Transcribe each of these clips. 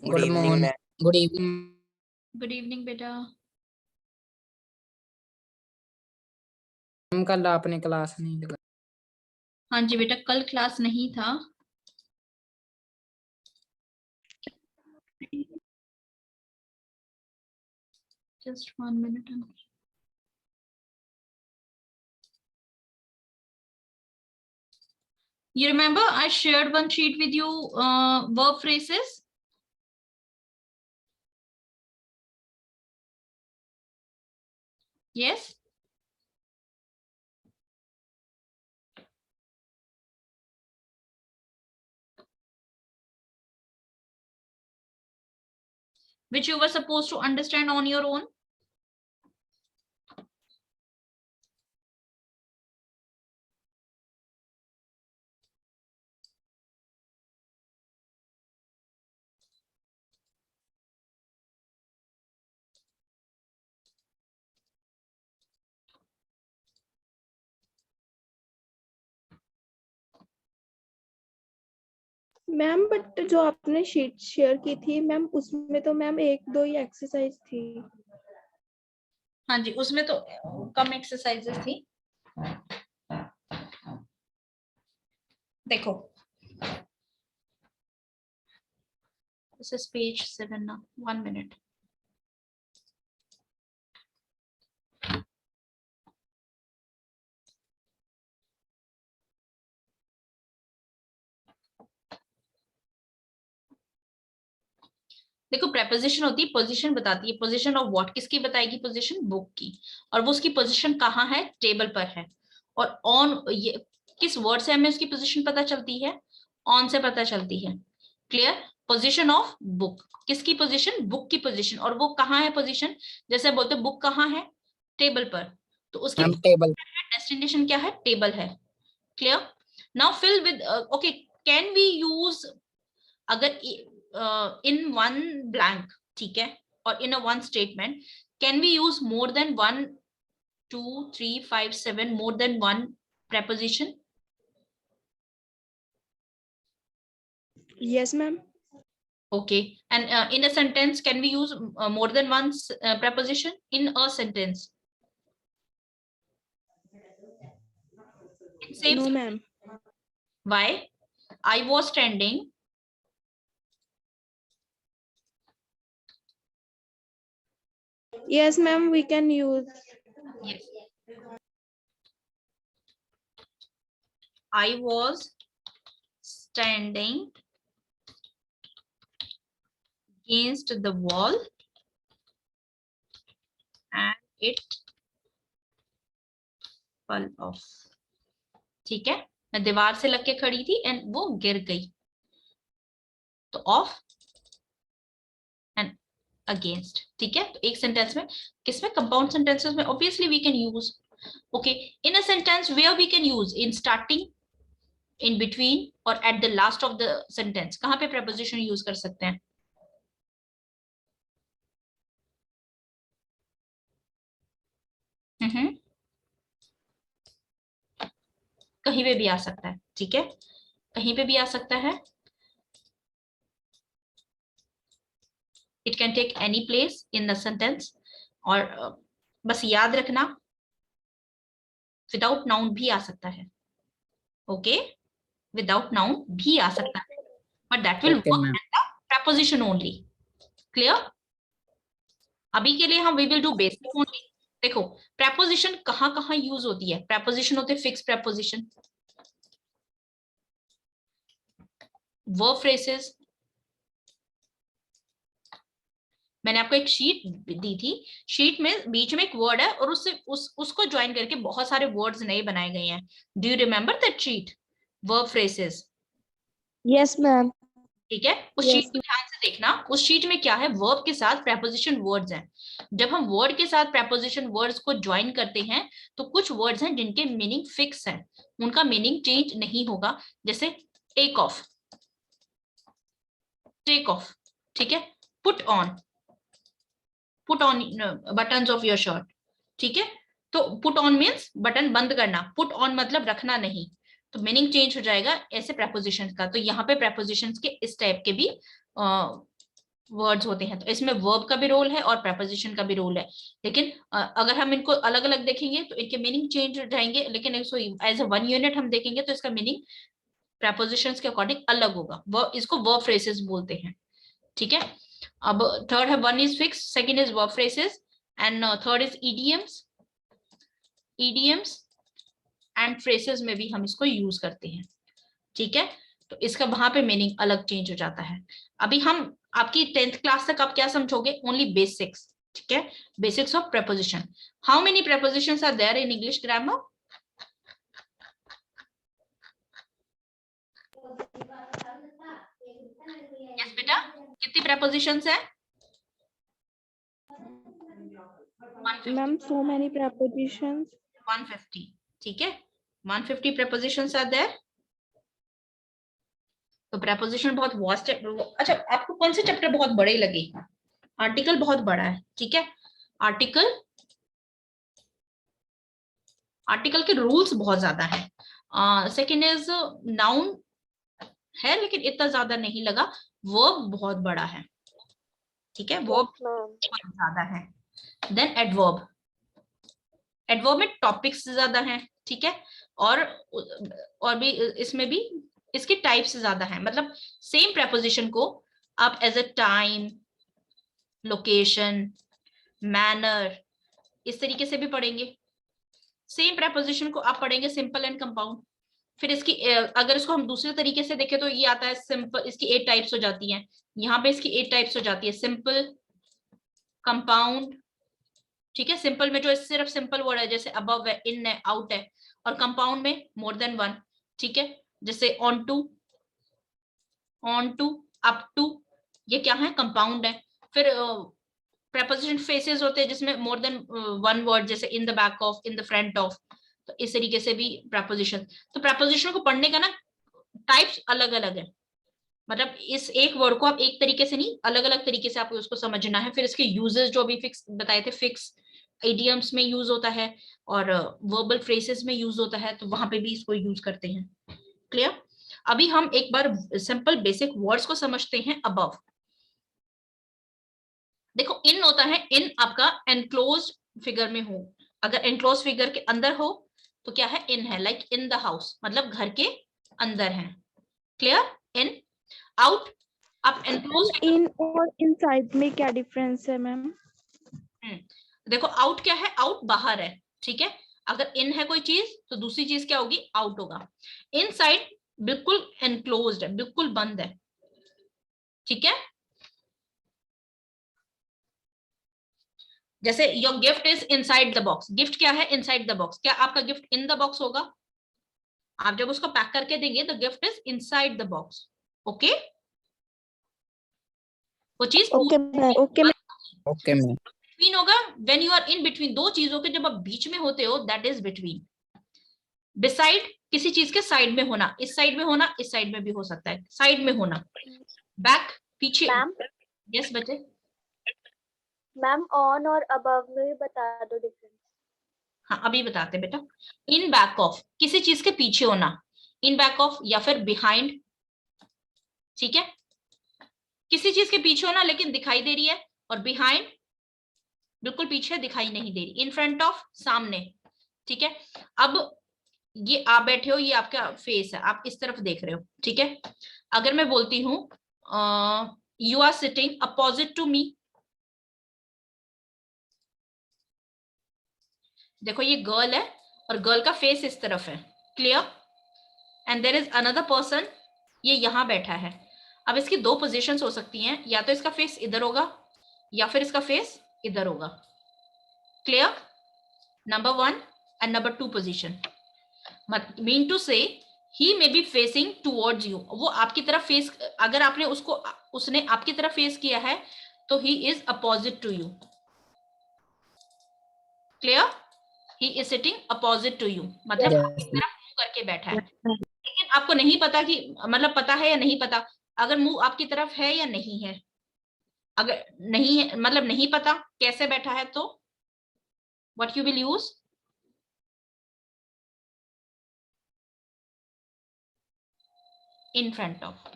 Good morning, good evening. Good evening बेटा। कल आपने क्लास नहीं लगा? हाँ जी बेटा, कल क्लास नहीं था। Just 1 minute. You remember I shared one sheet with you, verb phrases? Yes? Which you were supposed to understand on your own. Ma'am but जो आपने शीट शेयर की थी मैम, उसमें तो मैम 1-2 ही एक्सरसाइज थी। हाँ जी, उसमें तो कम एक्सरसाइजेस थी। देखो, this is page 7 now. 1 minute. देखो, प्रेपोजिशन होती है, पोजीशन बताती है। पोजीशन ऑफ व्हाट, किसकी बताएगी पोजीशन? बुक की। और वो उसकी पोजीशन कहाँ है? टेबल पर है। और ऑन, ये किस वर्ड से हमें उसकी पोजीशन पता चलती है? ऑन से पता चलती है। क्लियर? पोजीशन ऑफ बुक, किसकी पोजीशन? बुक की पोजीशन। और वो कहाँ है पोजीशन? जैसे बोलते बुक कहाँ है? टेबल पर। तो उसकी टेबल, डेस्टिनेशन क्या है? टेबल है। Clear? Now fill with, okay, can we use, अगर in one blank, ठीक है, और in a one statement, can we use more than 1, 2, 3, 5, 7, more than one preposition? Yes ma'am. Okay, and in a sentence, can we use more than one preposition in a sentence? Same. No ma'am. Why? I was standing. Yes ma'am, we can use. Yes. I was standing against the wall and it fell off. ठीक है, मैं दीवार से लग के खड़ी थी and वो गिर गई। तो ऑफ एंड अगेंस्ट, ठीक है। तो एक सेंटेंस में, किसमें? कंपाउंड सेंटेंसेस में obviously we can use. Okay, in a sentence where we can use? In starting, in between और at the last of the sentence. कहाँ पे प्रेपोजिशन यूज कर सकते हैं? कहीं पे भी आ सकता है, ठीक है, कहीं पे भी आ सकता है। It can take any place in the sentence. और बस याद रखना, विदाउट नाउन भी आ सकता है। ओके, विदाउट नाउन भी आ सकता है, but that will okay work ma'am. As the preposition only. Clear? अभी के लिए हम we will do basic only. देखो, preposition कहाँ कहाँ यूज होती है? preposition होते हैं फिक्स preposition, verb phrases। मैंने आपको एक शीट दी थी, शीट में बीच में एक वर्ड है और उससे उसको ज्वाइन करके बहुत सारे वर्ड्स नए बनाए गए हैं। Do you remember that sheet? verb phrases। Yes ma'am. ठीक है, उस Yes. शीट को ध्यान से देखना। उस शीट में क्या है? वर्ब के साथ प्रेपोजिशन वर्ड्स हैं। जब हम वर्ड के साथ प्रेपोजिशन वर्ड्स को ज्वाइन करते हैं तो कुछ वर्ड्स हैं जिनके मीनिंग फिक्स है, उनका मीनिंग चेंज नहीं होगा। जैसे टेक ऑफ, टेक ऑफ, ठीक है। Put on, put on buttons of your shirt, ठीक है। तो पुट ऑन मीन्स बटन बंद करना, पुट ऑन मतलब रखना नहीं। तो मीनिंग चेंज हो जाएगा ऐसे प्रेपोजिशंस का। तो यहाँ पे प्रेपोजिशंस के इस टाइप के भी वर्ड्स होते हैं, तो इसमें वर्ब का भी रोल है और प्रेपोजिशन का भी रोल है। लेकिन अगर हम इनको अलग अलग देखेंगे तो इनके मीनिंग चेंज हो जाएंगे, लेकिन इसको एज अ वन यूनिट हम देखेंगे तो इसका मीनिंग प्रेपोजिशंस के अकॉर्डिंग अलग होगा। वो इसको वर्ब फ्रेजेस बोलते हैं, ठीक है। अब थर्ड है, one is fix, second is verb phrases, and third is EDMs. EDMs and phrases में भी हम इसको यूज करते हैं, ठीक है। तो इसका वहां पे मीनिंग अलग चेंज हो जाता है। अभी हम आपकी 10th क्लास तक आप क्या समझोगे, ओनली बेसिक्स, ठीक है, basics of preposition. How many prepositions are there in English grammar? Yes बेटा, कितनी प्रेपोजिशंस है? Ma'am so many prepositions. 150, ठीक है, 150 prepositions आर देयर। तो प्रेपोजिशन बहुत वास्ट है। अच्छा, आपको कौन से चैप्टर बहुत बड़े लगे? आर्टिकल बहुत बड़ा है, ठीक है। आर्टिकल आर्टिकल के रूल्स बहुत ज्यादा है। सेकेंड इज नाउन है लेकिन इतना ज्यादा नहीं लगा। वर्ब बहुत बड़ा है, ठीक है, वर्ब बहुत ज्यादा है। देन एडवर्ब, एडवर्ब में टॉपिक्स ज्यादा हैं, ठीक है। और भी इसमें भी इसके टाइप्स ज्यादा हैं। मतलब सेम प्रेपोजिशन को आप as a time, location, manner, इस तरीके से भी पढ़ेंगे। सेम प्रेपोजिशन को आप पढ़ेंगे सिंपल एंड कंपाउंड। फिर इसकी अगर इसको हम दूसरे तरीके से देखें तो ये आता है सिंपल, इसकी 8 टाइप्स हो जाती हैं। यहाँ पे इसकी 8 टाइप्स हो जाती है, सिंपल, कंपाउंड, ठीक है। सिंपल में जो सिर्फ सिंपल वर्ड है, जैसे अबव है, इन है, आउट है, और कंपाउंड में मोर देन वन, ठीक है, जैसे ऑन टू, अप टू, ये क्या है, कंपाउंड है। फिर प्रेपोजिशन फेसेस होते हैं जिसमें मोर देन वन वर्ड, जैसे in the back of, in the front of, तो इस तरीके से भी प्रेपोजिशन। तो प्रेपोजिशन को पढ़ने का ना टाइप्स अलग अलग है। मतलब इस एक वर्ड को आप एक तरीके से नहीं, अलग अलग तरीके से आपको उसको समझना है। फिर इसके यूजेस जो अभी फिक्स बताए थे, फिक्स इडियम्स में यूज होता है और वर्बल फ्रेसेस में यूज होता है, तो वहां पे भी इसको यूज करते हैं। क्लियर? अभी हम एक बार सिंपल बेसिक वर्ड्स को समझते हैं। अबव देखो, इन होता है, इन आपका एनक्लोज फिगर में हो। अगर एनक्लोज फिगर के अंदर हो तो क्या है, इन है। लाइक इन द हाउस, मतलब घर के अंदर है। क्लियर? इन। आउट, आप एनक्लोज इन और इनसाइड में क्या डिफरेंस है मैम? देखो, आउट क्या है, आउट बाहर है, ठीक है। अगर इन है कोई चीज तो दूसरी चीज क्या होगी, आउट होगा। इनसाइड बिल्कुल एनक्लोज्ड है, बिल्कुल बंद है, ठीक है। जैसे your gift is inside the box, gift क्या है, इनसाइड द बॉक्स। क्या आपका गिफ्ट इन द बॉक्स होगा? आप जब उसको पैक करके देंगे तो gift is inside the box, okay. वो चीज okay ma'am. Okay ma'am. Between होगा, when you are in between, दो चीजों के जब आप बीच में होते हो, दैट इज बिटवीन। बिसाइड, किसी चीज के साइड में होना, इस साइड में होना, इस साइड में भी हो सकता है, साइड में होना। बैक, पीछे। मैम, यस बच्चे। मैम ऑन और अबव में भी बता दो डिफरेंस। हाँ, अभी बताते बेटा। इन बैक ऑफ, किसी चीज के पीछे होना, इन बैक ऑफ, या फिर बिहाइंड, ठीक है। किसी चीज के पीछे होना लेकिन दिखाई दे रही है, और बिहाइंड बिल्कुल पीछे, दिखाई नहीं दे रही। इन फ्रंट ऑफ, सामने, ठीक है। अब ये आप बैठे हो, ये आपका फेस है, आप इस तरफ देख रहे हो, ठीक है। अगर मैं बोलती हूँ you are sitting opposite to me, देखो ये गर्ल है और गर्ल का फेस इस तरफ है, clear. And there is another person, ये यहां बैठा है। अब इसकी दो पोजीशंस हो सकती हैं, या तो इसका फेस इधर होगा या फिर इसका फेस इधर होगा, clear. Number 1 and number 2 position mean to say he may be facing towards you, वो आपकी तरफ फेस, अगर आपने उसने आपकी तरफ फेस किया है तो he is opposite to you, clear. He is sitting opposite to you, मतलब आपकी यस तरफ मुंह करके बैठा है। लेकिन आपको नहीं पता कि, मतलब पता है या नहीं पता, अगर मुंह आपकी तरफ है या नहीं है। अगर नहीं है, मतलब नहीं पता कैसे बैठा है, तो what you will use, in front of,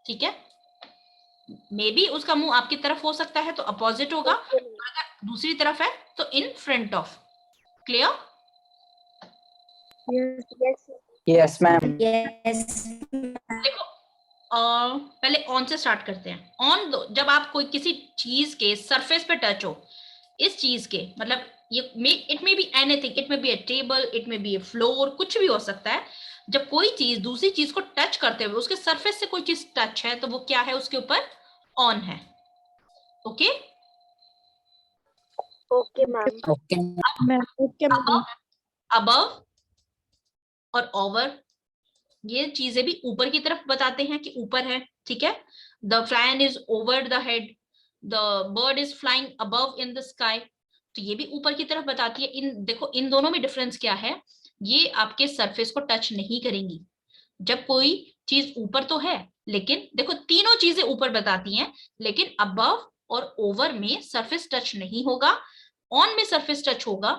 ठीक है। मे बी उसका मुंह आपकी तरफ हो सकता है तो अपोजिट होगा, Okay, ma'am. और अगर दूसरी तरफ है तो in front of. Clear? Yes. Yes, ma'am. देखो पहले ऑन से स्टार्ट करते हैं। ऑन जब आप कोई किसी चीज के सरफेस पे टच हो, इस चीज के मतलब ये it may be anything, it may be a table, it may be a floor, कुछ भी हो सकता है। जब कोई चीज दूसरी चीज को टच करते हुए उसके सरफेस से कोई चीज टच है तो वो क्या है, उसके ऊपर ऑन है। Okay? Okay, ma'am. Okay. Ma'am okay ma'am above और ओवर, ये चीजें भी ऊपर की तरफ बताते हैं कि ऊपर है। ठीक है? The fan is over the head, the bird is flying above in the sky, तो ये भी ऊपर की तरफ बताती है। इन देखो इन दोनों में डिफरेंस क्या है, ये आपके सरफेस को टच नहीं करेंगी। जब कोई चीज ऊपर तो है, लेकिन देखो तीनों चीजें ऊपर बताती हैं, लेकिन अबव और ओवर में सरफेस टच नहीं होगा, ऑन में सरफेस टच होगा,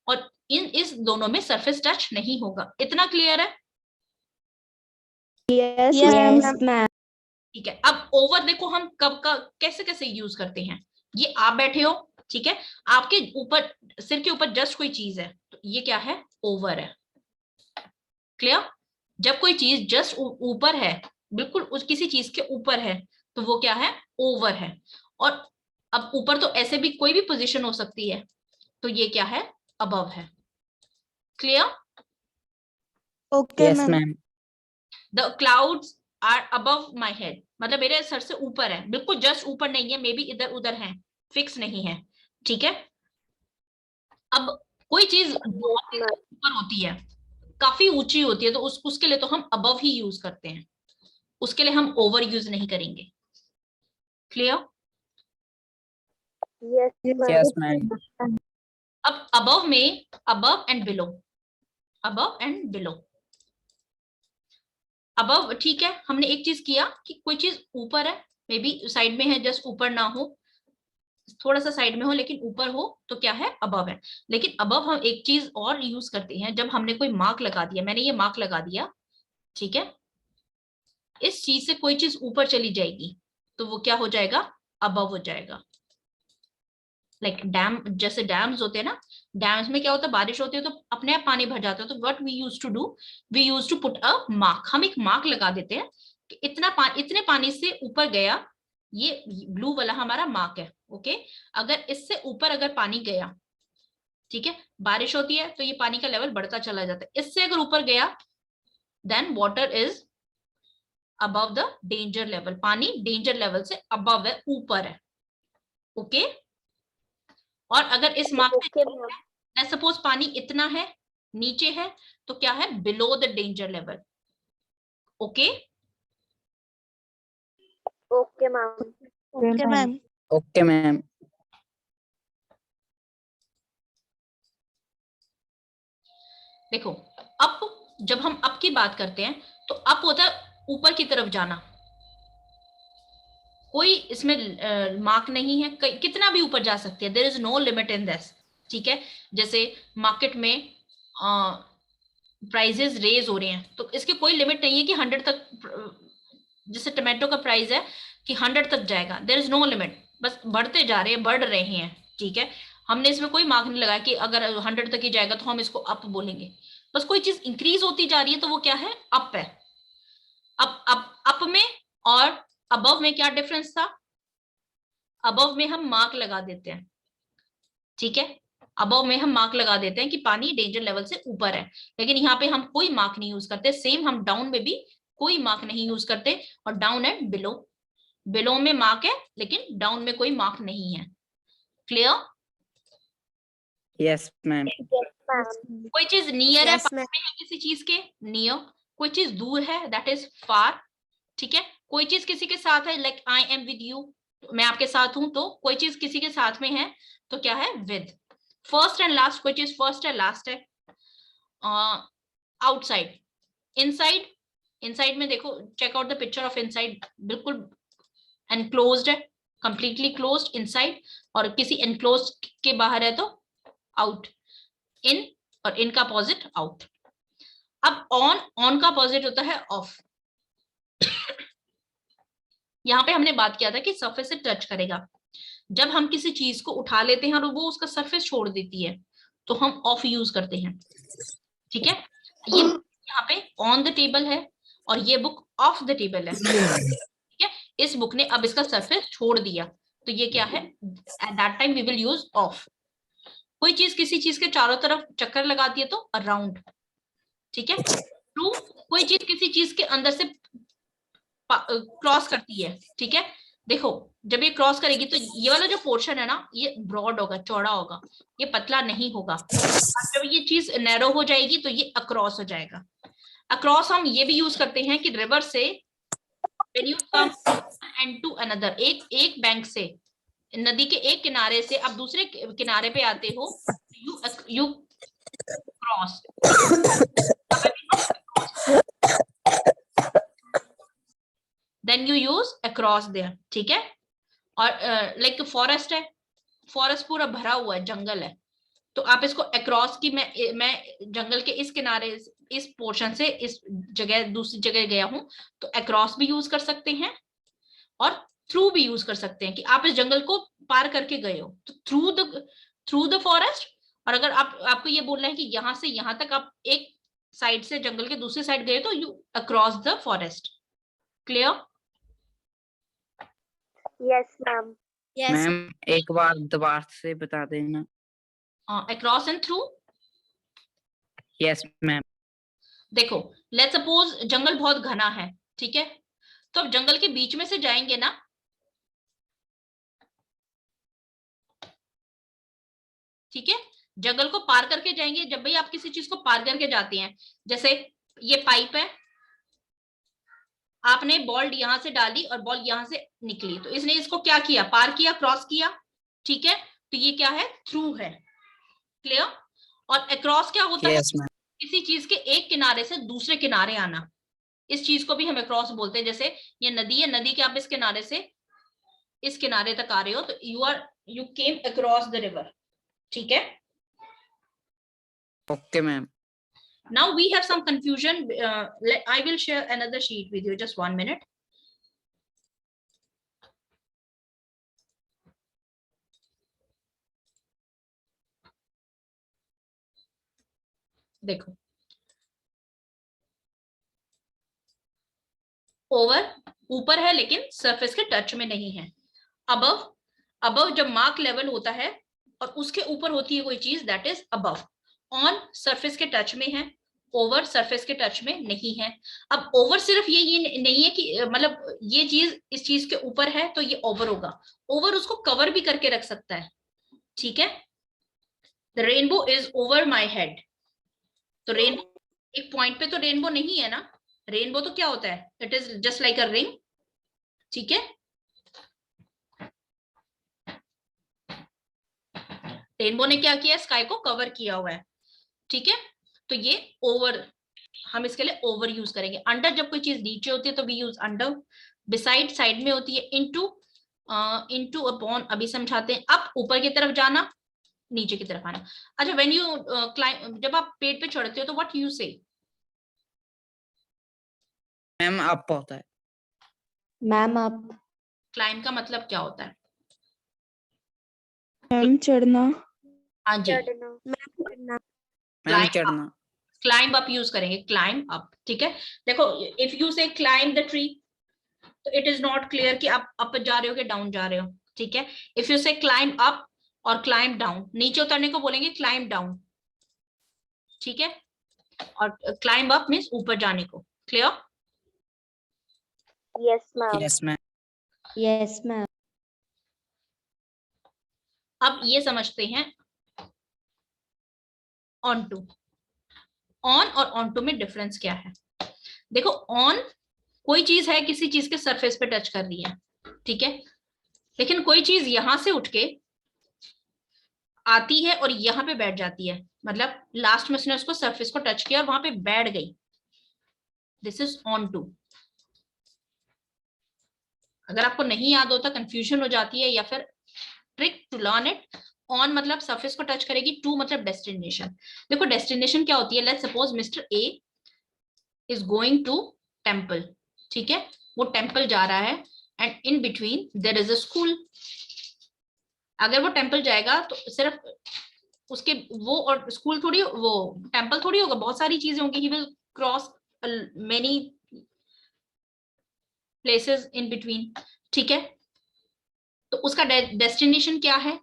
और इस दोनों में सरफेस टच नहीं होगा। इतना क्लियर है? यस मैम ठीक है। अब ओवर देखो हम कब का कैसे कैसे यूज करते हैं। ये आप बैठे हो, ठीक है, आपके ऊपर सिर के ऊपर जस्ट कोई चीज है तो ये क्या है, ओवर है। क्लियर? जब कोई चीज जस्ट ऊपर है, बिल्कुल उस किसी चीज के ऊपर है, तो वो क्या है, ओवर है। और अब ऊपर तो ऐसे भी कोई भी पोजीशन हो सकती है, तो ये क्या है, अबव है। Clear? Okay Yes, ma'am ma'am. The clouds are above my head, मतलब मेरे सर से ऊपर है, बिल्कुल जस्ट ऊपर नहीं है, मे बी इधर उधर है, फिक्स नहीं है। ठीक है? अब कोई चीज बहुत ही ma'am. ऊपर होती है, काफी ऊंची होती है, तो उसके लिए तो हम अबव ही यूज करते हैं, उसके लिए हम ओवर यूज नहीं करेंगे। Clear? Yes, ma'am. Yes, ma'am. अब अबव में above and below, above and below. Above ठीक है, हमने एक चीज किया कि कोई चीज ऊपर है, मे बी साइड में है, जस्ट ऊपर ना हो, थोड़ा सा साइड में हो, लेकिन ऊपर हो, तो क्या है, अबव है। लेकिन अबव हम एक चीज और यूज करते हैं, जब हमने कोई मार्क लगा दिया, मैंने ये मार्क लगा दिया, ठीक है, इस चीज से कोई चीज ऊपर चली जाएगी तो वो क्या हो जाएगा, अबव हो जाएगा। लाइक डैम, जैसे डैम्स होते हैं ना, डैम्स में क्या होता है, बारिश होती है तो अपने आप पानी भर जाता है, तो what we use to do, we use to put a mark, हम एक मार्क लगा देते हैं कि इतने पानी से ऊपर गया, ये ब्लू वाला हमारा मार्क है। ओके? अगर इससे ऊपर अगर पानी गया, ठीक है, बारिश होती है तो ये पानी का लेवल बढ़ता चला जाता है, इससे अगर ऊपर गया then water is above the danger level, पानी डेंजर लेवल से अबव है, ऊपर है। ओके? और अगर इस मार्क Okay, ma'am. सपोज पानी इतना है, नीचे है, तो क्या है, below the danger level. Okay? Okay, ma'am. Okay ma'am Okay, ma'am. देखो अप, जब हम अप की बात करते हैं तो अप होता है ऊपर की तरफ जाना, कोई इसमें मार्क नहीं है, कितना भी ऊपर जा सकते हैं, there is no limit in this. ठीक है? जैसे मार्केट में प्राइजेस रेज हो रहे हैं, तो इसकी कोई लिमिट नहीं है कि 100 तक, जैसे टमाटो का प्राइस है कि 100 तक जाएगा, देयर इज नो लिमिट, बस बढ़ते जा रहे हैं, बढ़ रहे हैं। ठीक है? हमने इसमें कोई मार्क नहीं लगाया कि अगर 100 तक ही जाएगा तो हम इसको अप बोलेंगे, बस कोई चीज इंक्रीज होती जा रही है तो वो क्या है, अप है। अप में और अबव में क्या डिफरेंस था, अबव में हम मार्क लगा देते हैं, ठीक है, अबव में हम मार्क लगा देते हैं कि पानी डेंजर लेवल से ऊपर है, लेकिन यहाँ पे हम कोई मार्क नहीं यूज करते। सेम हम डाउन में भी कोई मार्क नहीं यूज करते, और डाउन एंड बिलो, बिलो में मार्क है लेकिन डाउन में कोई मार्क नहीं है। Clear? Yes, ma'am. Yes, ma'am. कोई चीज नियर है, Yes, पास ma'am. में है किसी चीज के, नियर, कोई चीज दूर है, दैट इज फार। ठीक है? कोई चीज किसी के साथ है, like I am with you, मैं आपके साथ हूं, तो कोई चीज किसी के साथ में है तो क्या है, विद। फर्स्ट एंड लास्ट, कोई चीज फर्स्ट है लास्ट है। आउटसाइड, इनसाइड, इनसाइड में देखो, check out the picture of inside, बिल्कुल एनक्लोज्ड है, कंप्लीटली क्लोज्ड इनसाइड, और किसी एनक्लोज्ड के बाहर है तो आउट, इन, और इन का अपोजिट आउट। अब ऑन, ऑन का अपोजिट होता है ऑफ। यहाँ पे हमने बात किया था कि सरफेस से टच करेगा। जब हम किसी चीज को उठा लेते हैं और वो उसका सरफेस छोड़ देती है तो हम ऑफ यूज करते हैं। ठीक है, ये यहाँ पे ऑन द टेबल है और ये बुक ऑफ द टेबल है। ठीक है, इस बुक ने अब इसका सरफेस छोड़ दिया तो ये क्या है, at that time we will use of. कोई चीज किसी चीज के चारों तरफ चक्कर लगाती है तो अराउंड। ठीक है, टू कोई चीज किसी चीज के अंदर से क्रॉस करती है। ठीक है, देखो जब ये क्रॉस करेगी तो ये वाला जो पोर्शन है ना ये ब्रॉड होगा, चौड़ा होगा, ये पतला नहीं होगा। जब ये चीज नैरो हो जाएगी तो ये अक्रॉस हो जाएगा। अक्रॉस हम ये भी यूज करते हैं कि रिवर से when you come and to another, एक बैंक से, नदी के एक किनारे से आप दूसरे किनारे पे आते हो, you cross, then you use across there। ठीक है, और लाइक फॉरेस्ट है, फॉरेस्ट पूरा भरा हुआ है, जंगल है, तो आप इसको अक्रॉस की मैं जंगल के इस किनारे इस पोर्शन से इस जगह दूसरी जगह गया हूं तो अक्रॉस भी यूज कर सकते हैं और थ्रू भी यूज कर सकते हैं कि आप इस जंगल को पार करके गए हो तो थ्रू द फॉरेस्ट। और अगर आपको ये बोलना है कि यहां से यहां तक आप एक साइड से जंगल के दूसरी साइड गए तो you across the forest. Clear? Yes ma'am. Ma'am एक बार दोबारा से बता देना। Across and through. Yes ma'am. देखो लेट्स सपोज जंगल बहुत घना है, ठीक है, तो अब जंगल के बीच में से जाएंगे ना, ठीक है, जंगल को पार करके जाएंगे। जब भी आप किसी चीज को पार करके जाते हैं, जैसे ये पाइप है, आपने बॉल यहां से डाली और बॉल यहां से निकली तो इसने इसको क्या किया, पार किया, क्रॉस किया। ठीक है, तो ये क्या है, थ्रू है। क्लियर? और अक्रॉस क्या होता है, किसी चीज के एक किनारे से दूसरे किनारे आना, इस चीज को भी हम अक्रॉस बोलते हैं। जैसे ये नदी है, नदी के आप इस किनारे से इस किनारे तक आ रहे हो तो you came across the river. ठीक है, okay ma'am. now we have some confusion. I will share another sheet with you, just 1 minute. देखो ओवर ऊपर है लेकिन सरफेस के टच में नहीं है। अबव, अबव जब मार्क लेवल होता है और उसके ऊपर होती है कोई चीज, that is above. On surface के टच में है, ओवर सरफेस के टच में नहीं है। अब ओवर सिर्फ ये नहीं है कि मतलब ये चीज इस चीज के ऊपर है तो ये ओवर होगा, ओवर उसको कवर भी करके रख सकता है। ठीक है, the rainbow is over my head, तो रेनबो एक पॉइंट पे तो रेनबो नहीं है ना, रेनबो तो क्या होता है, it is just like a ring. ठीक है, रेनबो ने क्या किया, स्काई को कवर किया हुआ है। ठीक है, तो ये ओवर, हम इसके लिए ओवर यूज करेंगे। अंडर जब कोई चीज नीचे होती है तो we use under. Beside side में होती है, इनटू, इनटू अपॉन अभी समझाते हैं। अप ऊपर की तरफ जाना, नीचे की तरफ आना। अच्छा, व्हेन यू क्लाइंब, जब आप पेड़ पे चढ़ते हो तो व्हाट यू से? मैम अप होता है। Ma'am up. क्लाइंब का मतलब क्या होता है? मैम चढ़ना। हाँ जी, चढ़ना। मैम चढ़ना। क्लाइंब अप यूज करेंगे, क्लाइंब अप। ठीक है, देखो इफ यू से क्लाइंब द ट्री तो इट इज नॉट क्लियर कि आप अप जा रहे हो कि डाउन जा रहे हो। ठीक है, इफ यू से क्लाइंब अप और क्लाइंब डाउन, नीचे उतरने को बोलेंगे क्लाइंब डाउन। ठीक है, और क्लाइंब अप मीन्स ऊपर जाने को। Clear? Yes ma'am. Yes ma'am. Yes ma'am. अब ये समझते हैं ऑन टू। ऑन और ऑन टू में डिफरेंस क्या है? देखो ऑन कोई चीज है, किसी चीज के सरफेस पे टच कर रही है, ठीक है, लेकिन कोई चीज यहां से उठ के आती है और यहां पे बैठ जाती है, मतलब लास्ट में उसने उसको सरफेस को टच किया और वहां पे बैठ गई, दिस इज ऑन टू। अगर आपको नहीं याद होता, कंफ्यूजन हो जाती है, या फिर trick to learn it, on मतलब सरफेस को टच करेगी, टू मतलब डेस्टिनेशन। देखो डेस्टिनेशन क्या होती है, let's suppose mister A is going to temple. ठीक है, वो टेम्पल जा रहा है and in between there is a school. अगर वो टेम्पल जाएगा तो सिर्फ उसके वो और स्कूल थोड़ी, वो टेम्पल थोड़ी होगा, बहुत सारी चीजें होंगी। He will cross many places in between, ठीक है। तो उसका डेस्टिनेशन क्या है?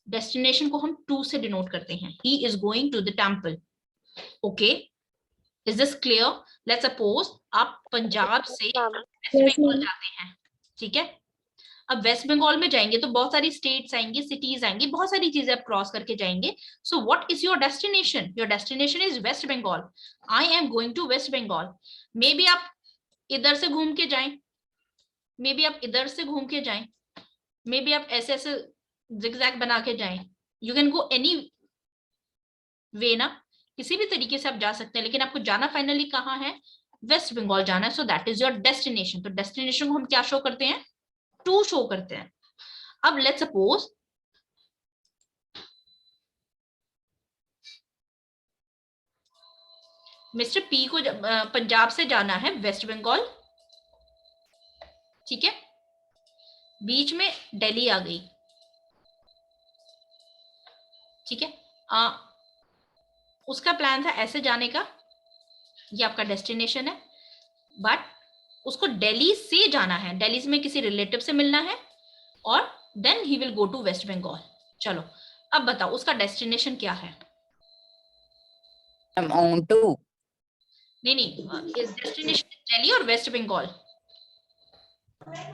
डेस्टिनेशन को हम 2 से डिनोट करते हैं। He is going to the temple. Okay, is this clear? Let's suppose आप पंजाब से वेस्ट बंगाल जाते हैं, ठीक है। अब वेस्ट बंगाल में जाएंगे तो बहुत सारी स्टेट्स आएंगी, सिटीज आएंगी, बहुत सारी चीजें आप क्रॉस करके जाएंगे। So what is your destination? Your destination is West Bengal. I am going to West Bengal. Maybe आप इधर से घूम के जाएं, मे बी आप इधर से घूम के जाएं, मे बी आप ऐसे ऐसे जिगजैग बना के जाएं। You can go any way ना, किसी भी तरीके से आप जा सकते हैं, लेकिन आपको जाना फाइनली कहाँ है? वेस्ट बंगाल जाना है। So that is your destination. तो डेस्टिनेशन को हम क्या शो करते हैं? 2 शो करते हैं। अब लेट्स सपोज मिस्टर पी को पंजाब से जाना है वेस्ट बंगाल, ठीक है। बीच में दिल्ली आ गई, ठीक है। उसका प्लान था ऐसे जाने का, ये आपका डेस्टिनेशन है, बट उसको दिल्ली से जाना है, दिल्ली में किसी रिलेटिव से मिलना है, और then he will go to West Bengal. चलो अब बताओ उसका डेस्टिनेशन क्या है? On to. नहीं, इस डेस्टिनेशन दिल्ली और West Bengal?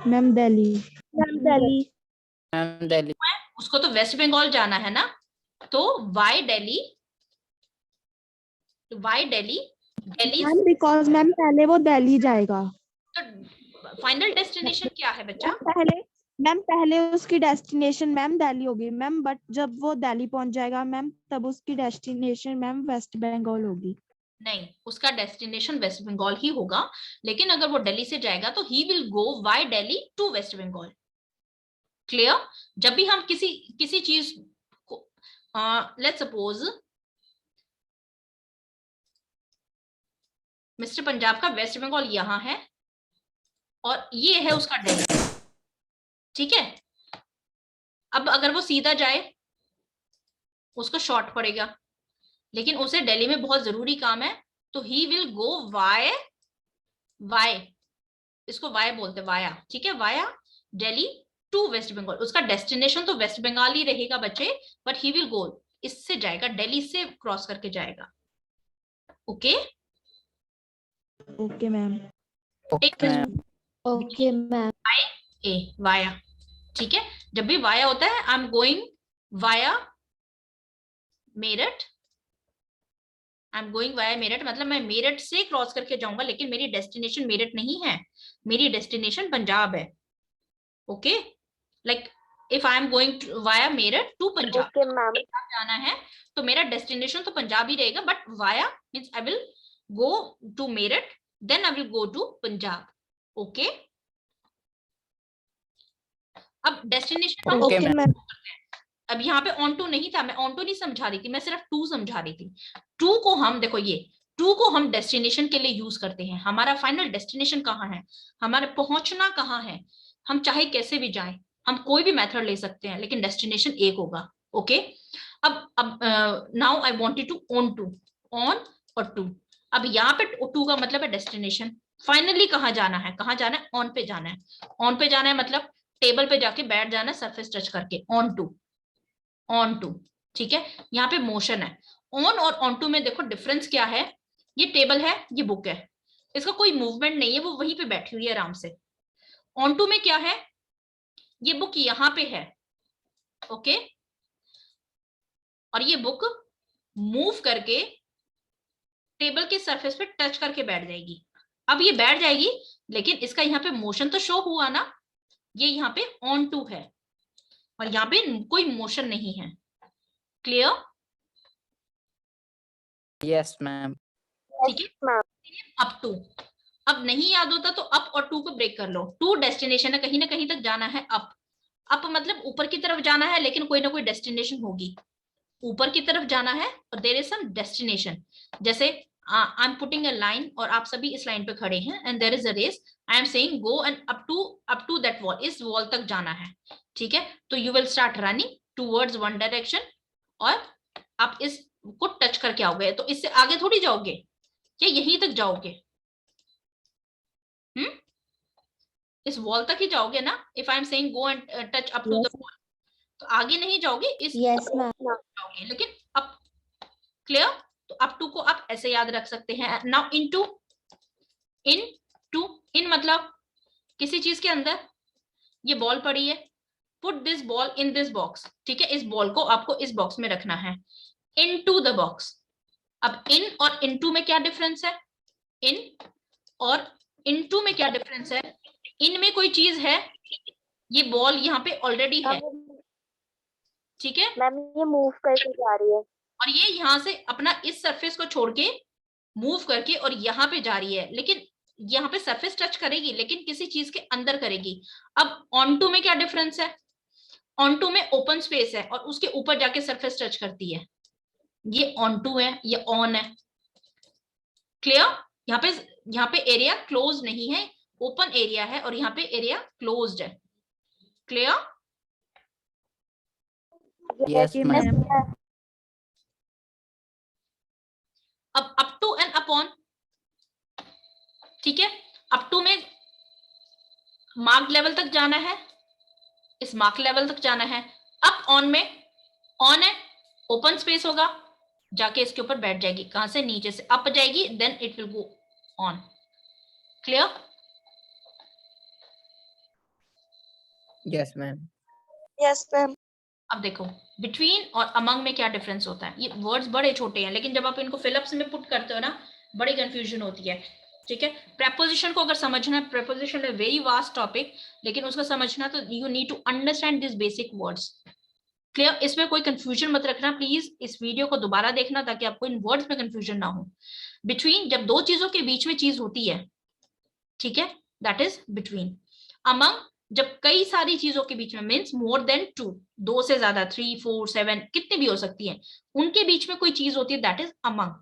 Ma'am Delhi. Ma'am Delhi. उसको तो वेस्ट बंगाल जाना है ना, तो why Delhi? Why Delhi? Delhi ma'am because ma'am पहले वो दिल्ली जाएगा। तो फाइनल डेस्टिनेशन क्या है बच्चा? पहले उसकी डेस्टिनेशन मैम दिल्ली होगी मैम, बट जब वो दिल्ली पहुंच जाएगा मैम तब उसकी डेस्टिनेशन मैम वेस्ट बंगाल होगी। नहीं, उसका डेस्टिनेशन वेस्ट बंगाल ही होगा, लेकिन अगर वो दिल्ली से जाएगा तो he will go via Delhi to West Bengal. Clear? जब भी हम किसी चीज को लेट्स सपोज मिस्टर पंजाब का वेस्ट बंगाल यहां है और ये है उसका दिल्ली, ठीक है। अब अगर वो सीधा जाए उसको शॉर्ट पड़ेगा, लेकिन उसे दिल्ली में बहुत जरूरी काम है, तो ही विल गो वाई, इसको वाई बोलते हैं, वाया, ठीक है, via Delhi to West Bengal. उसका डेस्टिनेशन तो वेस्ट बंगाल ही रहेगा बच्चे, बट ही विल गो, इससे जाएगा, दिल्ली से क्रॉस करके जाएगा। Okay okay ma'am. Okay ma'am. Via, ठीक है। जब भी वाया होता है, आई am going via Meerut, I am going via Meerut, मतलब मैं मेरठ से क्रॉस करके जाऊंगा, लेकिन मेरी डेस्टिनेशन मेरठ नहीं है, मेरी डेस्टिनेशन पंजाब है। Okay, like if I am going via Meerut to Punjab, okay ma'am. जाना है तो मेरा डेस्टिनेशन तो पंजाब ही रहेगा, but via means I will go to Meerut, then I will go to Punjab. Okay, अब डेस्टिनेशन हम ओके मैम। अब यहाँ पे ऑन टू नहीं था, मैं ऑन टू नहीं समझा रही थी, मैं सिर्फ टू समझा रही थी। टू को हम देखो, ये टू को हम डेस्टिनेशन के लिए यूज करते हैं। हमारा फाइनल डेस्टिनेशन कहाँ है, हमारे पहुंचना कहाँ है, हम चाहे कैसे भी जाएं, हम कोई भी मेथड ले सकते हैं, लेकिन डेस्टिनेशन एक होगा। ओके, अब now I wanted to on to, on और टू। अब यहाँ पे टू का मतलब है डेस्टिनेशन, फाइनली कहाँ जाना है, कहाँ जाना है, ऑन पे जाना है। ऑन पे जाना है मतलब टेबल पे जाके बैठ जाना है, सरफेस टच करके, ऑन टू, ऑन टू, ठीक है। यहाँ पे मोशन है। ऑन और ऑन टू में देखो डिफरेंस क्या है, ये टेबल है, ये बुक है, इसका कोई मूवमेंट नहीं है, वो वहीं पे बैठी हुई है आराम से। ऑन टू में क्या है, ये बुक यहाँ पे है, ओके, और ये बुक मूव करके टेबल के सरफेस पे टच करके बैठ जाएगी। अब ये बैठ जाएगी, लेकिन इसका यहाँ पे मोशन तो शो हुआ ना, ये यहाँ पे ऑन टू है और यहाँ पे कोई मोशन नहीं है। क्लियर? Yes ma'am. ठीक है, अप टू। अब नहीं याद होता तो अप और टू को ब्रेक कर लो। टू डेस्टिनेशन है, कहीं ना कहीं तक जाना है। अप, अप मतलब ऊपर की तरफ जाना है, लेकिन कोई ना कोई डेस्टिनेशन होगी, ऊपर की तरफ जाना है और देयर इज सम डेस्टिनेशन। जैसे I am putting a line और आप सभी इस लाइन पे खड़े हैं and there is a race, I am saying go and up to that wall, इस वॉल तक जाना है, ठीक है। तो you will start running towards one direction और आप इस को टच करके आओगे, तो इससे आगे थोड़ी जाओगे, या यहीं तक जाओगे? इस वॉल तक ही जाओगे ना। If I am saying go and touch up to the wall, तो आगे नहीं जाओगे, इस जाओगे, लेकिन अब क्लियर। तो अप टू को आप ऐसे याद रख सकते हैं। नाउ इनटू, इन मतलब किसी चीज के अंदर, ये बॉल पड़ी है, put this ball in this box, ठीक है। इस बॉल को आपको इस बॉक्स में रखना है, इनटू द बॉक्स। अब इन और इनटू में क्या डिफरेंस है? इन और इनटू में क्या डिफरेंस है? इन में कोई चीज है, ये बॉल यहाँ पे ऑलरेडी है, ठीक है। मैम ये मूव करके जा रही है, और ये यहाँ से अपना इस सरफेस को छोड़ के मूव करके और यहाँ पे जा रही है, लेकिन यहाँ पे सरफेस टच करेगी लेकिन किसी चीज के अंदर करेगी। अब ऑन टू में क्या डिफरेंस है? ऑन टू में ओपन स्पेस है और उसके ऊपर जाके सरफेस टच करती है, ये ऑन टू है, ये ऑन है। क्लियर? यहाँ पे एरिया क्लोज नहीं है, ओपन एरिया है, और यहाँ पे एरिया क्लोज्ड है। क्लियर? Yes ma'am. अब अप टू एंड अपॉन, ठीक है। अप टू में मार्क लेवल तक जाना है, इस मार्क लेवल तक जाना है। अप ऑन में, ऑन है, ओपन स्पेस होगा, जाके इसके ऊपर बैठ जाएगी, कहां से? नीचे से अप जाएगी, then it will go on. Clear? Yes ma'am. Yes ma'am. अब देखो बिटवीन और अमंग में क्या डिफरेंस होता है। ये वर्ड्स बड़े छोटे हैं, लेकिन जब आप इनको फिलअप्स में पुट करते हो ना, बड़ी कंफ्यूजन होती है, ठीक है। प्रेपोजिशन को अगर समझना है, प्रेपोजिशन है वेरी वास्ट टॉपिक, लेकिन उसको समझना तो you need to understand this basic words. Clear? इसमें कोई कंफ्यूजन मत रखना प्लीज, इस वीडियो को दोबारा देखना ताकि आपको इन वर्ड्स में कंफ्यूजन ना हो। बिटवीन, जब दो चीजों के बीच में चीज होती है, ठीक है, दैट इज बिटवीन। अमंग, जब कई सारी चीजों के बीच में, मीन्स मोर देन टू, दो से ज्यादा, 3 4 7 कितने भी हो सकती हैं, उनके बीच में कोई चीज होती है, दैट इज अमंग।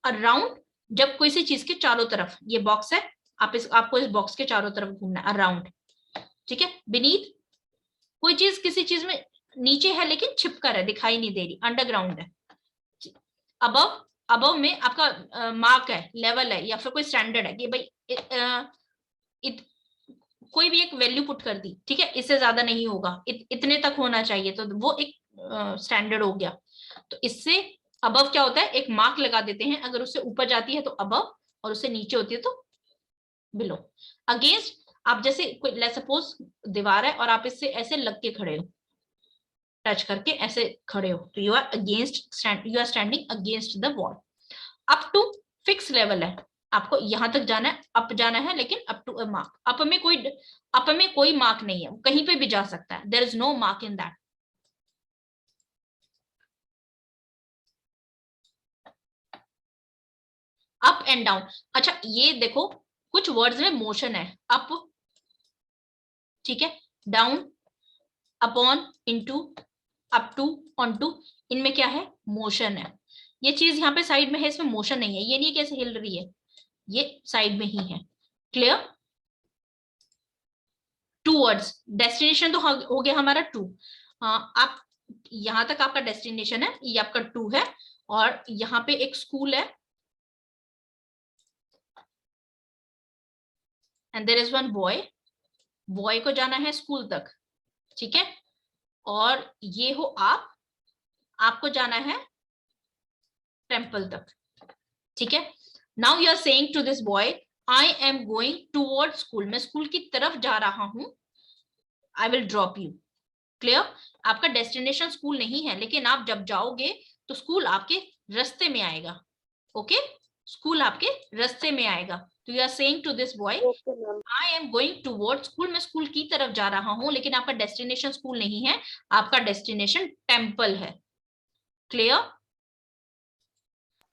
अराउंड, जब कोई सी चीज के चारों तरफ, ये बॉक्स है, आपको इस बॉक्स के चारों तरफ घूमना है, अराउंड, ठीक है। बीनीथ, कोई चीज किसी चीज में नीचे है लेकिन छिपकर है, दिखाई नहीं दे रही, अंडरग्राउंड है। अबव, अबव में आपका मार्क है, लेवल है, या फिर कोई स्टैंडर्ड है कि भाई कोई भी एक वैल्यू पुट कर दी, ठीक है, इससे ज्यादा नहीं होगा, इतने तक होना चाहिए, तो वो एक स्टैंडर्ड हो गया। तो इससे अबव क्या होता है, एक मार्क लगा देते हैं, अगर उससे ऊपर जाती है तो अबव, और उससे नीचे होती है तो बिलो। अगेंस्ट, आप जैसे कोई, लेट्स सपोज दीवार है और आप इससे ऐसे लग के खड़े हो, टच करके ऐसे खड़े हो, तो you are against, you are standing against the wall. Up to fix level है, आपको यहां तक जाना है, अप जाना है, लेकिन up to a mark. Up में कोई मार्क नहीं है, कहीं पे भी जा सकता है, there is no mark in that. Up and down, अच्छा ये देखो कुछ वर्ड्स में मोशन है, अप, ठीक है, down, upon, into, up to, on to, इनमें क्या है, मोशन है। ये चीज यहाँ पे साइड में है, इसमें मोशन नहीं है, ये नहीं कैसे हिल रही है, ये साइड में ही है। क्लियर? टू वर्ड्स, डेस्टिनेशन तो हो गया हमारा टू, आप यहां तक आपका डेस्टिनेशन है, ये आपका टू है, और यहाँ पे एक स्कूल है, and there is one boy, boy को जाना है स्कूल तक, ठीक है। और ये हो आप, आपको जाना है टेम्पल तक, ठीक है। Now you are saying to this boy, I am going toward school, मैं स्कूल की तरफ जा रहा हूं, I will drop you. Clear? आपका डेस्टिनेशन स्कूल नहीं है, लेकिन आप जब जाओगे तो स्कूल आपके रास्ते में आएगा। ओके, स्कूल आपके रास्ते में आएगा। तो you are saying to this boy, I am going toward school, मैं स्कूल की तरफ जा रहा हूं, लेकिन आपका डेस्टिनेशन स्कूल नहीं है, आपका डेस्टिनेशन टेम्पल है। क्लियर?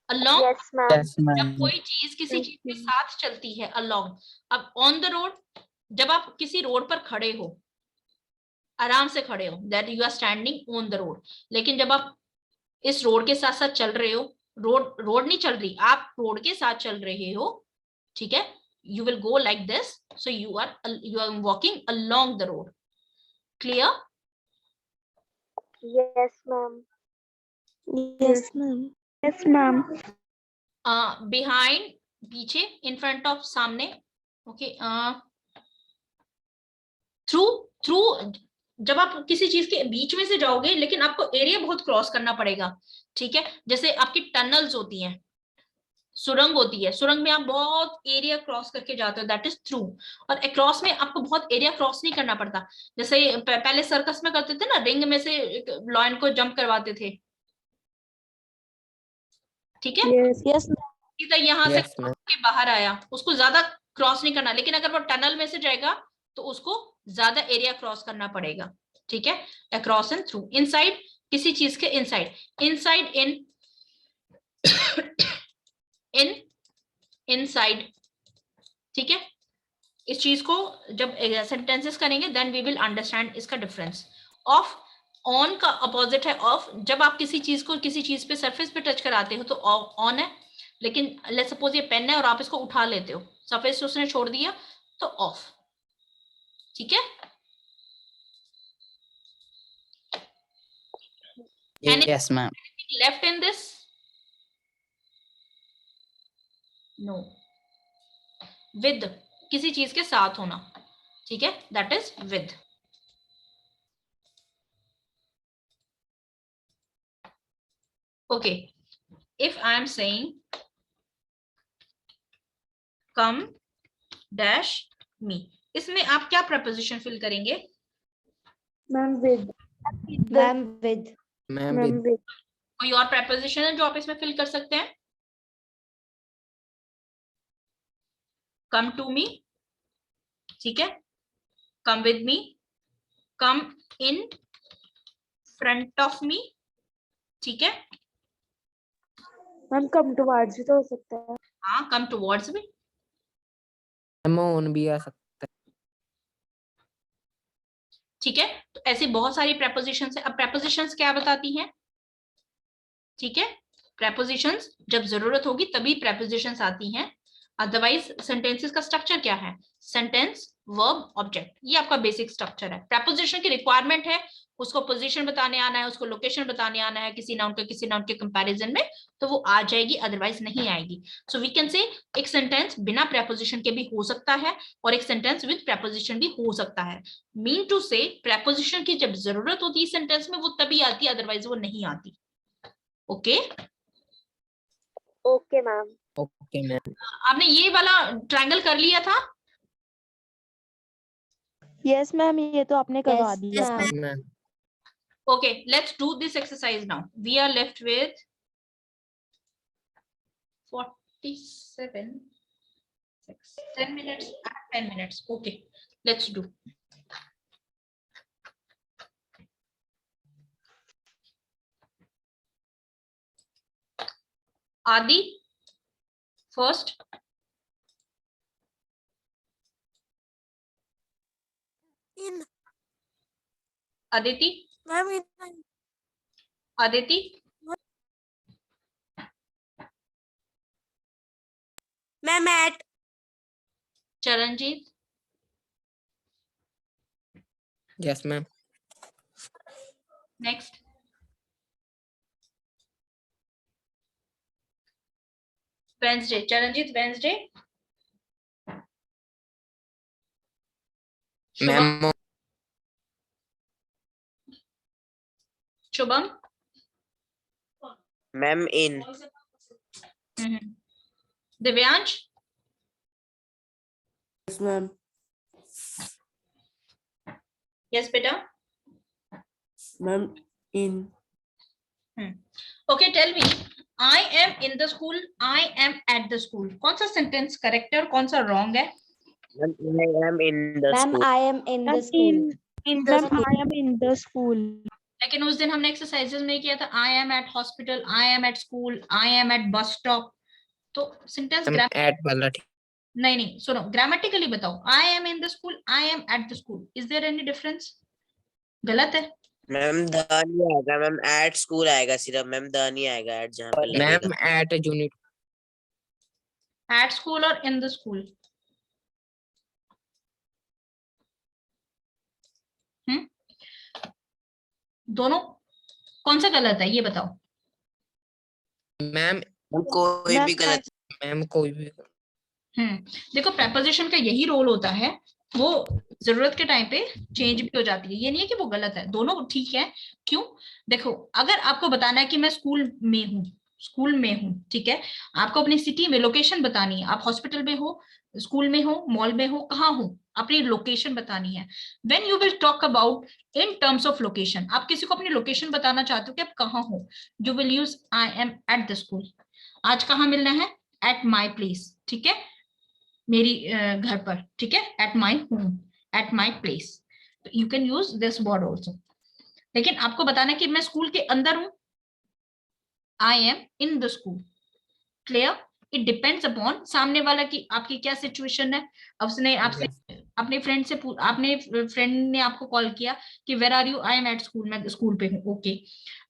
अलोंग, यस मैम, जब कोई चीज किसी चीज के साथ चलती है, अलोंग। अब ऑन द रोड, जब आप किसी रोड पर खड़े हो, आराम से खड़े हो, that you are standing on the road, लेकिन जब आप इस रोड के साथ साथ चल रहे हो, रोड नहीं चल रही, आप रोड के साथ चल रहे हो, ठीक है, you will go like this, so you are walking along the road. Clear? Yes, ma'am. Yes, ma'am. Yes, ma'am. Behind, पीछे, in front of, सामने, okay. थ्रू जब आप किसी चीज के बीच में से जाओगे, लेकिन आपको एरिया बहुत क्रॉस करना पड़ेगा, ठीक है, जैसे आपकी टनल्स होती हैं, सुरंग होती है, सुरंग में आप बहुत एरिया क्रॉस करके जाते हो, दैट इज थ्रू। और अक्रॉस में आपको बहुत एरिया क्रॉस नहीं करना पड़ता, जैसे पहले सर्कस में करते थे ना, रिंग में से लॉयन को जंप करवाते थे, ठीक है, Yes. Yes, सीधा यहाँ से Yes, ma'am. के बाहर आया, उसको ज्यादा क्रॉस नहीं करना, लेकिन अगर वो टनल में से जाएगा तो उसको ज्यादा एरिया क्रॉस करना पड़ेगा, ठीक है, अक्रॉस एंड थ्रू। इनसाइड, किसी चीज के इनसाइड, इनसाइड, इनसाइड, ठीक है। इस चीज को जब सेंटेंसेस करेंगे देन वी विल अंडरस्टैंड इसका डिफरेंस। ऑफ, ऑन का अपोजिट है ऑफ। जब आप किसी चीज को किसी चीज पे सरफेस पे टच कराते हो तो ऑन है, लेकिन लेट्स सपोज ये पेन है और आप इसको उठा लेते हो, सरफेस उसने छोड़ दिया तो ऑफ, ठीक है। Yes, ma'am. Left in this? No. With, किसी चीज के साथ होना, ठीक है, that is with. Okay, if I am saying come dash me, इसमें आप क्या प्रपोजिशन फिल करेंगे? Ma'am, with. ma'am, with. Ma'am, Ma'am, with. with. कोई और प्रपोजिशन है जो आप इसमें फिल कर सकते हैं? कम टू मी, ठीक है, come with me, come in front of me, ठीक है, Ma'am, come towards भी तो हो सकता है। हाँ, कम टुवर्ड्स भी, Ma'am, on भी आ सकता ठीक है। तो ऐसी बहुत सारी प्रपोजिशंस है। अब प्रपोजिशंस क्या बताती हैं, ठीक है, प्रपोजिशंस जब जरूरत होगी तभी प्रपोजिशंस आती हैं, अदरवाइज सेंटेंसेस का स्ट्रक्चर क्या है? सेंटेंस, वर्ब, ऑब्जेक्ट, ये आपका बेसिक स्ट्रक्चर है। प्रपोजिशन की रिक्वायरमेंट है, उसको पोजीशन बताने आना है, उसको लोकेशन बताने आना है किसी नाउन के कंपैरिजन में, तो वो आ जाएगी, अदरवाइज नहीं आएगी। सो वी कैन से एक सेंटेंस बिना प्रपोजिशन के भी हो सकता है और एक सेंटेंस विद प्रपोजिशन भी हो सकता है। मीन टू से प्रपोजिशन की जब जरूरत होती है सेंटेंस में वो तभी आती है, अदरवाइज वो नहीं आती। Okay Okay, ma'am. Okay, ma'am. आपने ये वाला ट्रायंगल कर लिया था? Yes, ma'am, ये तो आपने करवा Yes, दिया। yes, Ma'am. Okay, let's do this exercise now. We are left with 47, 10 minutes, 10 minutes. Okay, let's do. Adi, first. In. Aditi, Ma'am, in. Aditi, Ma'am, at. Charanjit, Yes, ma'am. next. Wednesday, Charanjit, Wednesday. Shubham, Ma'am, Shubham. Ma'am, in. Divyansh, Yes, ma'am. yes, beta. Ma'am, in. Okay, tell me. I am in the school. I am at the school. कौन सा sentence correct है और कौन सा wrong है? Ma'am, I am in the Ma'am, school. I am in the Ma'am, school. ma'am, I am in the school. लेकिन उस दिन हमने exercises में किया था I am at hospital, I am at school, I am at bus stop. तो sentence ma'am, at वाला ठीक। नहीं सुनो, grammatically बताओ। I am in the school, I am at the school. Is there any difference? गलत है। Ma'am the नहीं आएगा मैम, एट स्कूल आएगा सिर्फ मैम, द नहीं आएगा एट जहाँ पे लगेगा। Ma'am at unit at school और इन द स्कूल। दोनों कौन सा गलत है ये बताओ। मैम कोई भी गलत। मैम कोई भी देखो प्रेपोजिशन का यही रोल होता है, वो जरूरत के टाइम पे चेंज भी हो जाती है, ये नहीं है कि वो गलत है, दोनों ठीक है। क्यों? देखो अगर आपको बताना है कि मैं स्कूल में हूँ, स्कूल में हूँ, ठीक है, आपको अपनी सिटी में लोकेशन बतानी है, आप हॉस्पिटल में हो, स्कूल में हो, मॉल में हो, कहाँ हो, अपनी लोकेशन बतानी है। When you will talk about in terms of location, आप किसी को अपनी लोकेशन बताना चाहते हो कि आप कहाँ हो, you will use I am at the school. आज कहाँ मिलना है? एट माई प्लेस, ठीक है, मेरी घर पर, ठीक है, at my home, at my place, you can use this word also. लेकिन आपको बताना है कि मैं स्कूल के अंदर हूं, आई am in the school. Clear? It depends upon सामने वाला की आपकी क्या सिचुएशन है। अब उसने आपसे अपने फ्रेंड से आपने फ्रेंड ने आपको कॉल किया कि where are you, I am at school, मैं स्कूल पे हूँ, ओके।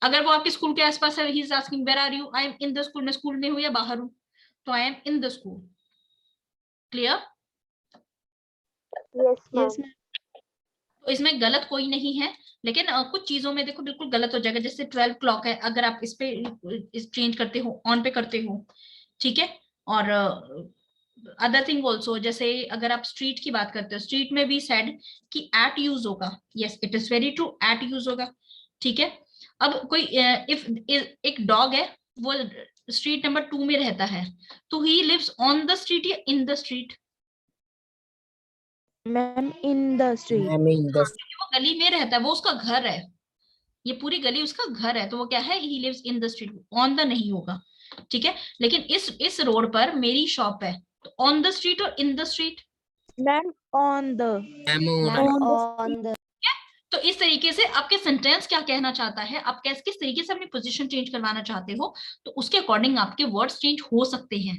अगर वो आपके स्कूल के आसपास है, he is asking where are you, I am in the school, मैं स्कूल में हूँ या बाहर हूँ, तो I am in the school. Clear? Yes, ma'am. Yes ma'am. तो इसमें गलत कोई नहीं है, लेकिन कुछ चीजों में देखो बिल्कुल गलत हो जाएगा। जैसे 12 क्लॉक है, अगर आप इस पे चेंज करते हो, ऑन पे करते हो, ठीक है। और अदर थिंग ऑल्सो, जैसे अगर आप स्ट्रीट की बात करते हो, स्ट्रीट में भी सेड कि एट यूज होगा, yes it is very true, at use होगा, ठीक है। अब कोई इफ एक डॉग है, वो स्ट्रीट नंबर 2 में रहता है, तो he lives on the street या in the street? Ma'am in the street. Ma'am in the वो गली में रहता है, वो उसका घर है, ये पूरी गली उसका घर है, तो वो क्या है, he lives in the street, on the नहीं होगा, ठीक है। लेकिन इस रोड पर मेरी शॉप है, तो ऑन द स्ट्रीट और in the street? Ma'am on the. Ma'am on the. तो इस तरीके से आपके सेंटेंस क्या कहना चाहता है, आप किस तरीके से अपनी पोजीशन चेंज करवाना चाहते हो, तो उसके अकॉर्डिंग आपके वर्ड्स चेंज हो सकते हैं,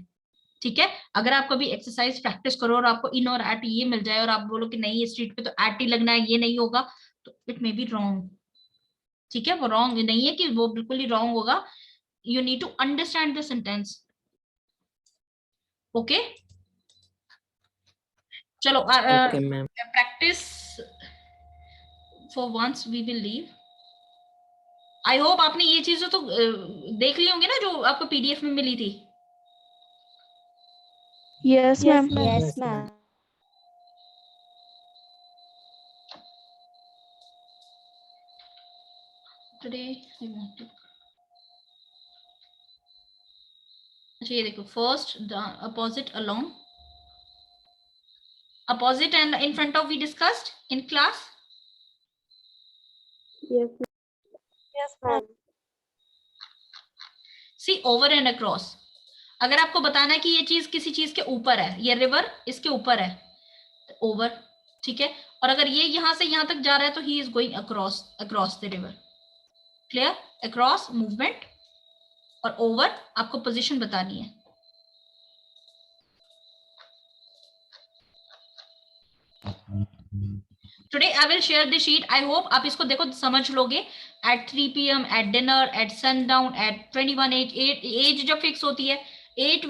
ठीक है। अगर आप कभी एक्सरसाइज प्रैक्टिस करो और आपको इन और एट ये मिल जाए और आप बोलो कि नहीं स्ट्रीट पे तो एट ही लगना है, ये नहीं होगा, तो इट मे बी रॉन्ग, ठीक है। वो रॉन्ग नहीं है कि वो बिल्कुल ही रॉन्ग होगा, you need to understand the sentence, okay? चलो okay ma'am. practice for once we will leave. I hope आपने ये चीजें तो देख ली होंगी ना जो आपको पीडीएफ में मिली थी। Yes ma'am. Yes ma'am. Today I want to, अच्छा ये देखो, first the opposite along, opposite and in front of we discussed in class. Yes, ma'am. Yes, ma'am. See over and across, अगर आपको बताना है कि ये चीज किसी चीज के ऊपर है, ये रिवर इसके ऊपर है, ओवर, ठीक है। और अगर ये यहां से यहां तक जा रहा है तो he is going across, across the river. Clear? Across movement, और ओवर आपको पोजीशन बतानी है। Today I will share the sheet, I hope आप इसको देखो समझ लोगे। At 3 PM, at dinner, at sundown, at 21 age जब फिक्स होती है, at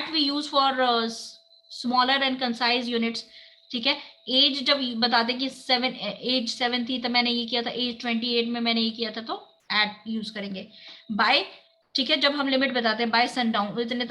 we use for smaller and concise units, ठीक है। एज जब बताते कि 7 थी तो मैंने ये किया था, एज 28 में मैंने ये किया था, तो एट यूज करेंगे। बाय, ठीक है, जब हम लिमिट बताते हैं बाय सनडाउन, इतने